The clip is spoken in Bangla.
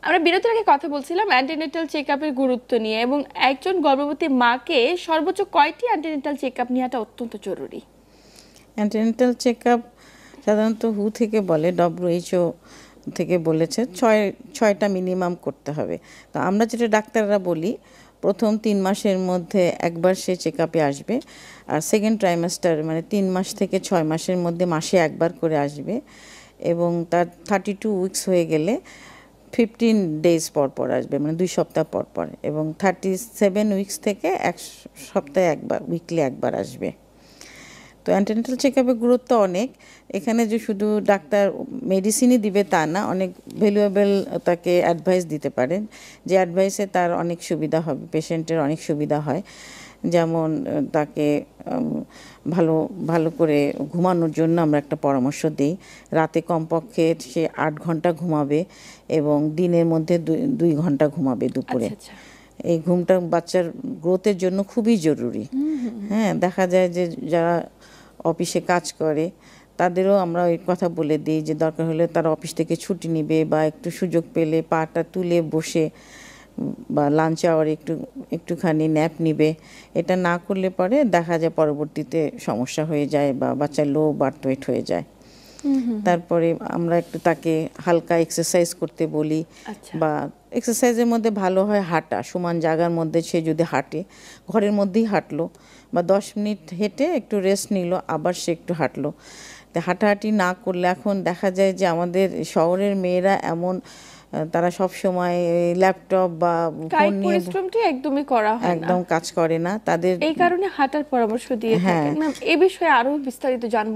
আমরা বিরতির আগে কথা বলছিলাম অ্যান্টিনেটাল চেকআপের গুরুত্ব নিয়ে, এবং একজন গর্ভবতী মাকে সর্বোচ্চ কয়টি অ্যান্টিনেটাল চেকআপ নেওয়াটা অত্যন্ত জরুরি? অ্যান্টিনেটাল চেকআপ সাধারণত হু থেকে বলে, WHO থেকে বলেছে ছয়টা মিনিমাম করতে হবে। তো আমরা যেটা ডাক্তাররা বলি, প্রথম 3 মাসের মধ্যে একবার সে চেকআপে আসবে, আর সেকেন্ড ট্রাইমাস্টার মানে 3 মাস থেকে 6 মাসের মধ্যে মাসে একবার করে আসবে, এবং তার 32 উইকস হয়ে গেলে 15 ডেজ পর পর আসবে, মানে 2 সপ্তাহ পর পর, এবং 37 উইকস থেকে 1 সপ্তাহে একবার, উইকলি একবার আসবে। তো অ্যান্টিনেটাল চেকআপের গুরুত্ব অনেক। এখানে যে শুধু ডাক্তার মেডিসিনই দিবে তা না, অনেক ভ্যালুয়েবল তাকে অ্যাডভাইস দিতে পারেন, যে অ্যাডভাইসে তার অনেক সুবিধা হবে, পেশেন্টের অনেক সুবিধা হয়। যেমন তাকে ভালো ভালো করে ঘুমানোর জন্য আমরা একটা পরামর্শ দিই। রাতে কমপক্ষে সে 8 ঘন্টা ঘুমাবে, এবং দিনের মধ্যে 2 ঘন্টা ঘুমাবে দুপুরে। এই ঘুমটা বাচ্চার গ্রোথের জন্য খুবই জরুরি। হ্যাঁ, দেখা যায় যে যারা অফিসে কাজ করে তাদেরও আমরা ওই কথা বলে দিই যে দরকার হলে তারা অফিস থেকে ছুটি নেবে, বা একটু সুযোগ পেলে পাটা তুলে বসে বা লাঞ্চ আওয়ারে একটুখানি ন্যাপ নিবে। এটা না করলে পরে দেখা যায় পরবর্তীতে সমস্যা হয়ে যায়, বা বাচ্চা লো বার্থ ওয়েট হয়ে যায়। তারপরে আমরা একটু তাকে হালকা এক্সারসাইজ করতে বলি, বা এক্সারসাইজের মধ্যে ভালো হয় হাঁটা, সমান জায়গার মধ্যে সে যদি হাঁটে, ঘরের মধ্যেই হাঁটলো, বা 10 মিনিট হেঁটে একটু রেস্ট নিল, আবার সে একটু হাঁটলো। তো হাঁটাহাঁটি না করলে এখন দেখা যায় যে আমাদের শহরের মেয়েরা এমন, তারা সব সময় ল্যাপটপ বা ফোন নিয়ে পরিশ্রমটি একদমই করা হয় না, একদম কাজ করে না, তাদের এই কারণে হাঁটার পরামর্শ দিয়ে থাকেন। এই বিষয়ে আরো বিস্তারিত জানবো।